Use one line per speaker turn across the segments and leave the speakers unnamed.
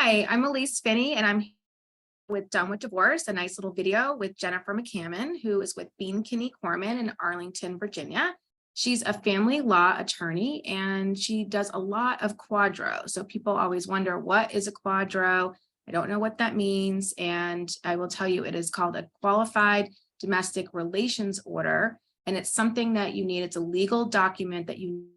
Hi, I'm Elise Finney, and I'm with Done with Divorce, a nice little video with Jennifer McCammon, who is with Bean Kinney Corman in Arlington, Virginia. She's a family law attorney, and she does a lot of quadro. So people always wonder, what is a quadro? I don't know what that means. And I will tell you, it is called a qualified domestic relations order. And it's something that you need. It's a legal document that you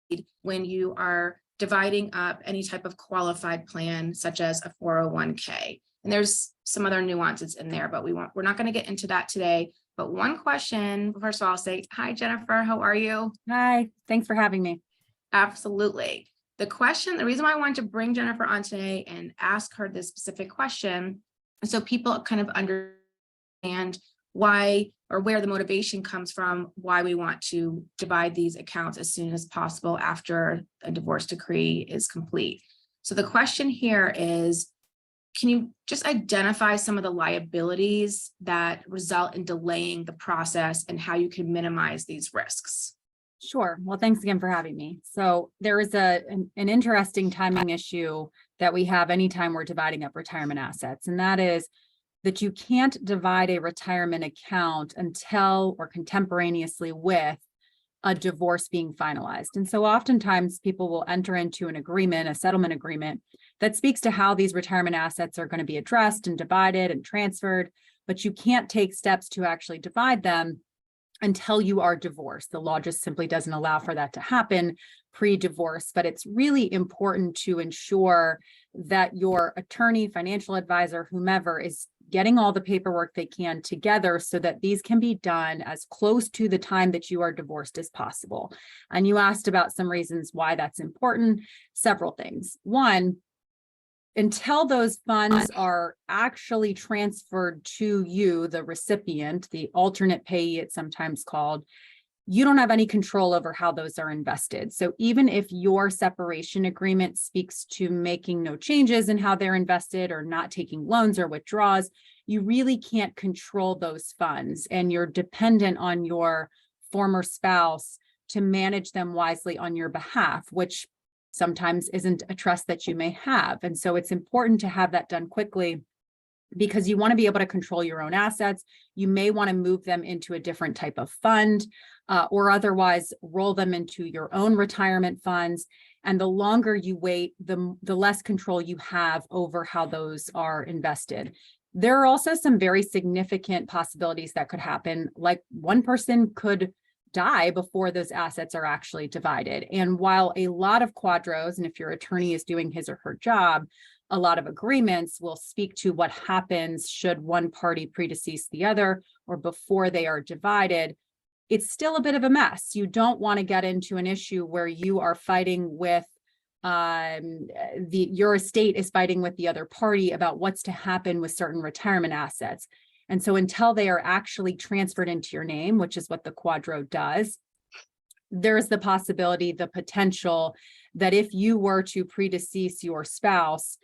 need when you are dividing up any type of qualified plan, such as a 401k. And there's some other nuances in there, but we're not going to get into that today. But one question, first of all, I'll say, hi, Jennifer, how are you?
Hi, thanks for having me.
Absolutely. The reason why I wanted to bring Jennifer on today and ask her this specific question, so people kind of understand why or where the motivation comes from, why we want to divide these accounts as soon as possible after a divorce decree is complete. So the question here is, can you just identify some of the liabilities that result in delaying the process and how you can minimize these risks?
Sure. Well, thanks again for having me. So there is an interesting timing issue that we have anytime we're dividing up retirement assets, and that is that you can't divide a retirement account until or contemporaneously with a divorce being finalized. And so oftentimes people will enter into an agreement, a settlement agreement that speaks to how these retirement assets are going to be addressed and divided and transferred, but you can't take steps to actually divide them until you are divorced. The law just simply doesn't allow for that to happen pre-divorce, but it's really important to ensure that your attorney, financial advisor, whomever is getting all the paperwork they can together so that these can be done as close to the time that you are divorced as possible. And you asked about some reasons why that's important. Several things. One, until those funds are actually transferred to you, the recipient, the alternate payee, it's sometimes called, you don't have any control over how those are invested. So even if your separation agreement speaks to making no changes in how they're invested or not taking loans or withdrawals, you really can't control those funds, and you're dependent on your former spouse to manage them wisely on your behalf, which sometimes isn't a trust that you may have. And so it's important to have that done quickly because you want to be able to control your own assets. You may want to move them into a different type of fund or otherwise roll them into your own retirement funds. And the longer you wait, the less control you have over how those are invested. There are also some very significant possibilities that could happen, like one person could die before those assets are actually divided. And while a lot of quadros, and if your attorney is doing his or her job, a lot of agreements will speak to what happens should one party predecease the other or before they are divided, it's still a bit of a mess. You don't want to get into an issue where you are fighting with your estate is fighting with the other party about what's to happen with certain retirement assets. And so until they are actually transferred into your name, which is what the quadro does, there's the possibility, the potential that if you were to predecease your spouse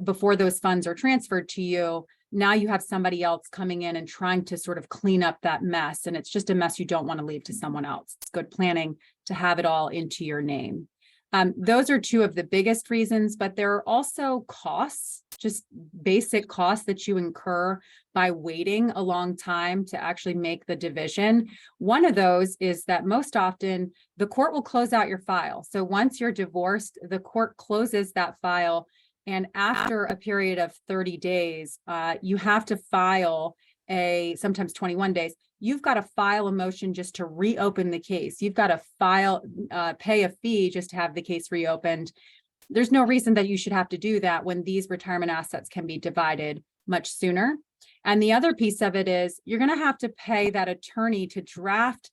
before those funds are transferred to you, now you have somebody else coming in and trying to sort of clean up that mess. And it's just a mess you don't want to leave to someone else. It's good planning to have it all into your name. Those are two of the biggest reasons, but there are also costs, just basic costs that you incur by waiting a long time to actually make the division. One of those is that most often the court will close out your file. So once you're divorced, the court closes that file. And after a period of 30 days, you have to file sometimes 21 days, you've got to file a motion just to reopen the case. You've got to pay a fee just to have the case reopened. There's no reason that you should have to do that when these retirement assets can be divided much sooner. And the other piece of it is you're going to have to pay that attorney to draft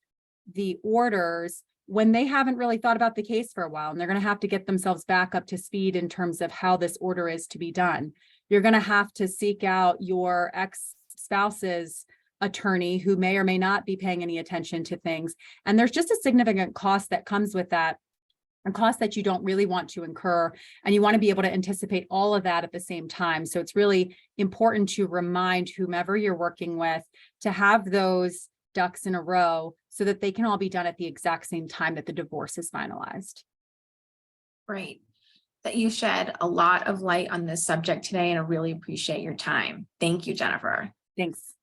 the orders when they haven't really thought about the case for a while, and they're going to have to get themselves back up to speed in terms of how this order is to be done. You're going to have to seek out your ex-spouse's attorney who may or may not be paying any attention to things. And there's just a significant cost that comes with that, a cost that you don't really want to incur. And you want to be able to anticipate all of that at the same time. So it's really important to remind whomever you're working with to have those ducks in a row so that they can all be done at the exact same time that the divorce is finalized.
Right. that you shed a lot of light on this subject today, and I really appreciate your time. Thank you, Jennifer.
Thanks.